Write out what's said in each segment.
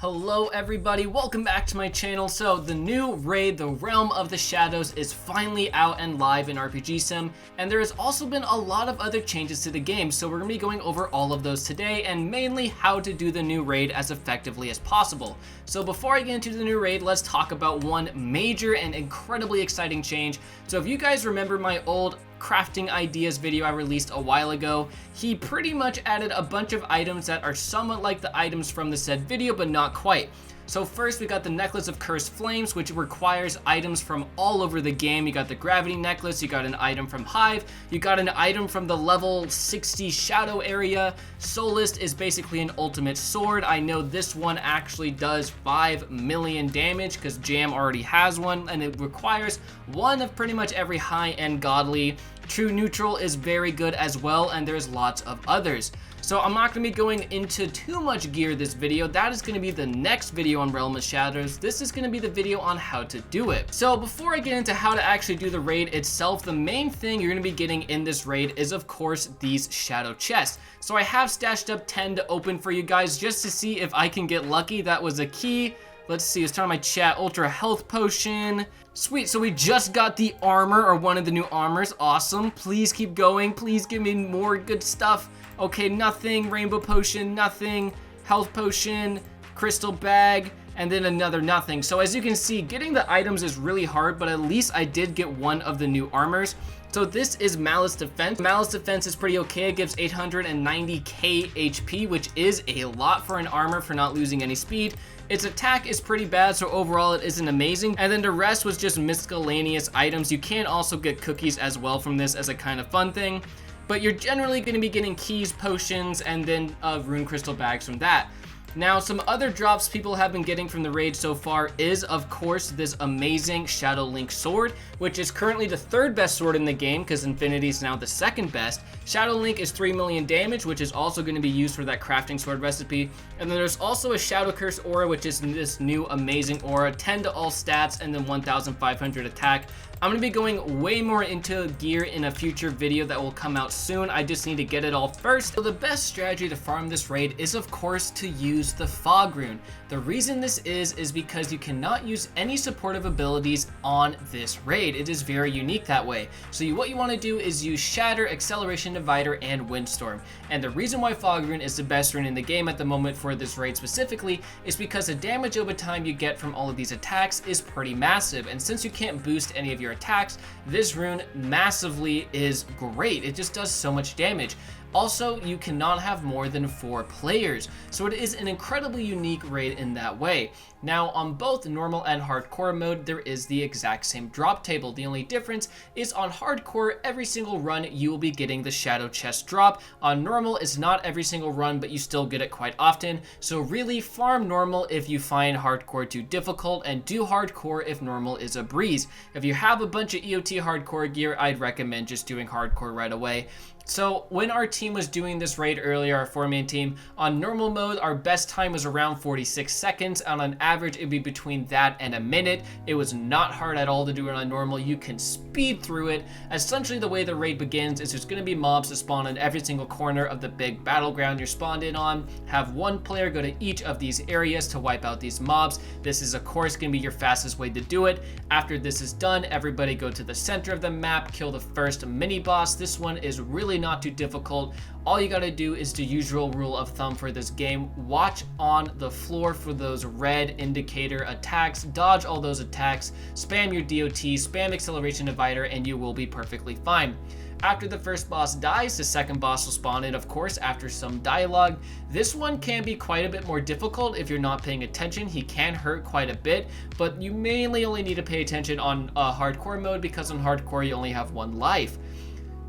Hello everybody, welcome back to my channel. So the new raid, the Realm of the Shadows, is finally out and live in RPG Sim, and there has also been a lot of other changes to the game, so we're going to be going over all of those today, and mainly how to do the new raid as effectively as possible. So before I get into the new raid, let's talk about one major and incredibly exciting change. So if you guys remember my old crafting ideas video I released a while ago, he pretty much added a bunch of items that are somewhat like the items from the said video, but not quite. So first we got the Necklace of Cursed Flames, which requires items from all over the game. You got the Gravity Necklace, you got an item from Hive, you got an item from the level 60 Shadow area. Soulist is basically an ultimate sword. I know this one actually does 5 million damage because Jam already has one, and it requires one of pretty much every high-end godly. True Neutral is very good as well, and there's lots of others. So I'm not going to be going into too much gear this video. That is going to be the next video on Realm of Shadows. This is going to be the video on how to do it. So before I get into how to actually do the raid itself, the main thing you're going to be getting in this raid is of course these shadow chests. So I have stashed up 10 to open for you guys just to see if I can get lucky. That was a key. Let's see, let's turn on my chat. Ultra health potion. Sweet, so we just got the armor, or one of the new armors. Awesome. Please keep going. Please give me more good stuff. Okay, nothing. Rainbow potion, nothing. Health potion, crystal bag, and then another nothing. So as you can see, getting the items is really hard, but at least I did get one of the new armors. So this is Malice Defense. Malice Defense is pretty okay. It gives 890k HP, which is a lot for an armor for not losing any speed. Its attack is pretty bad, so overall it isn't amazing. And then the rest was just miscellaneous items. You can also get cookies as well from this as a kind of fun thing. But you're generally going to be getting keys, potions, and then rune crystal bags from that. Now, some other drops people have been getting from the raid so far is, of course, this amazing Shadow Link sword, which is currently the third best sword in the game because Infinity is now the second best. Shadow Link is 3 million damage, which is also going to be used for that crafting sword recipe. And then there's also a Shadow Curse aura, which is this new amazing aura, 10 to all stats, and then 1500 attack. I'm going to be going way more into gear in a future video that will come out soon. I just need to get it all first. So the best strategy to farm this raid is of course to use the Fog Rune. The reason this is because you cannot use any supportive abilities on this raid. It is very unique that way. So what you want to do is use Shatter, Acceleration Divider, and Windstorm. And the reason why Fog Rune is the best rune in the game at the moment for this raid specifically is because the damage over time you get from all of these attacks is pretty massive. And since you can't boost any of your attacks, this rune massively is great. It just does so much damage. Also, you cannot have more than 4 players, so it is an incredibly unique raid in that way. Now, on both normal and hardcore mode, there is the exact same drop table. The only difference is on hardcore, every single run you will be getting the shadow chest drop. On normal, it's not every single run, but you still get it quite often. So really, farm normal if you find hardcore too difficult, and do hardcore if normal is a breeze. If you have a bunch of EOT hardcore gear, I'd recommend just doing hardcore right away. So when our team was doing this raid earlier, our 4-man team, on normal mode, our best time was around 46 seconds, and on average, it'd be between that and a minute. It was not hard at all to do it on normal. You can speed through it. Essentially, the way the raid begins is there's going to be mobs that spawn in every single corner of the big battleground you're spawned in on. Have one player go to each of these areas to wipe out these mobs. This is, of course, going to be your fastest way to do it. After this is done, everybody go to the center of the map, kill the first mini boss. This one is really not too difficult. All you gotta do is the usual rule of thumb for this game. Watch on the floor for those red indicator attacks, dodge all those attacks, spam your DOT, spam Acceleration Divider, and you will be perfectly fine. After the first boss dies, the second boss will spawn in, of course, after some dialogue. This one can be quite a bit more difficult if you're not paying attention. He can hurt quite a bit, but you mainly only need to pay attention on hardcore mode because on hardcore you only have 1 life.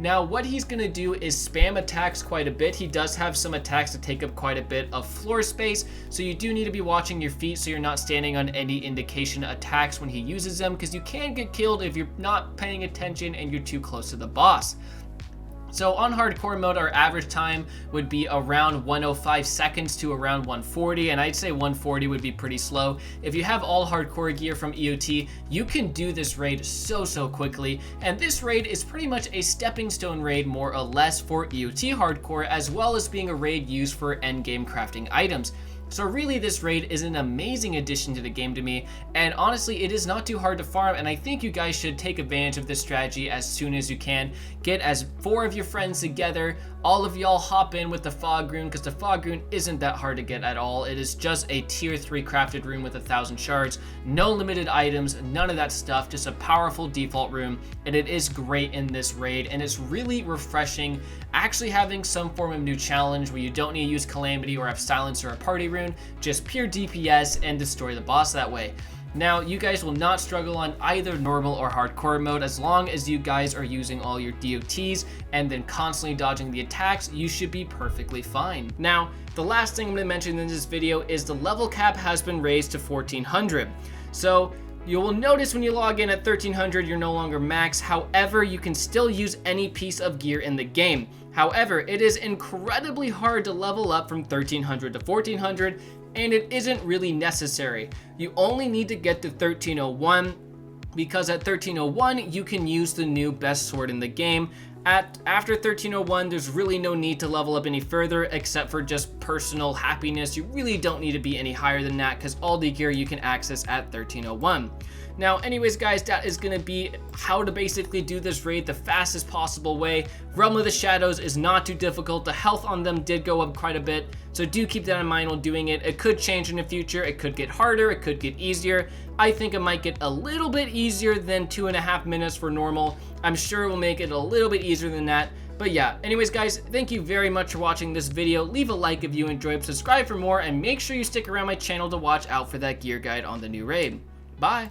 Now, what he's going to do is spam attacks quite a bit. He does have some attacks that take up quite a bit of floor space, so you do need to be watching your feet so you're not standing on any indication attacks when he uses them, because you can get killed if you're not paying attention and you're too close to the boss. So on hardcore mode, our average time would be around 105 seconds to around 140, and I'd say 140 would be pretty slow. If you have all hardcore gear from EOT, you can do this raid so quickly, and this raid is pretty much a stepping stone raid more or less for EOT hardcore, as well as being a raid used for endgame crafting items. So really this raid is an amazing addition to the game to me, and honestly it is not too hard to farm, and I think you guys should take advantage of this strategy as soon as you can. Get as 4 of your friends together, all of y'all hop in with the fog rune, because the fog rune isn't that hard to get at all. It is just a tier 3 crafted rune with 1,000 shards, no limited items, none of that stuff, just a powerful default rune, and it is great in this raid, and it's really refreshing actually having some form of new challenge where you don't need to use Calamity or have Silence or a party rune, just pure DPS and destroy the boss that way. Now, you guys will not struggle on either normal or hardcore mode as long as you guys are using all your DOTs and then constantly dodging the attacks. You should be perfectly fine. Now, the last thing I'm going to mention in this video is the level cap has been raised to 1400. So you will notice when you log in at 1300 you're no longer max. However, you can still use any piece of gear in the game. However, it is incredibly hard to level up from 1300 to 1400, and it isn't really necessary. You only need to get to 1301 because at 1301 you can use the new best sword in the game. After 1301 there's really no need to level up any further except for just personal happiness. You really don't need to be any higher than that because all the gear you can access at 1301. Now anyways guys, that is going to be how to basically do this raid the fastest possible way. Realm of the Shadows is not too difficult. The health on them did go up quite a bit, so do keep that in mind while doing it. It could change in the future, it could get harder, it could get easier. I think it might get a little bit easier than 2.5 minutes for normal. I'm sure it will make it a little bit easier than that. But yeah, anyways guys, thank you very much for watching this video. Leave a like if you enjoyed, subscribe for more, and make sure you stick around my channel to watch out for that gear guide on the new raid. Bye!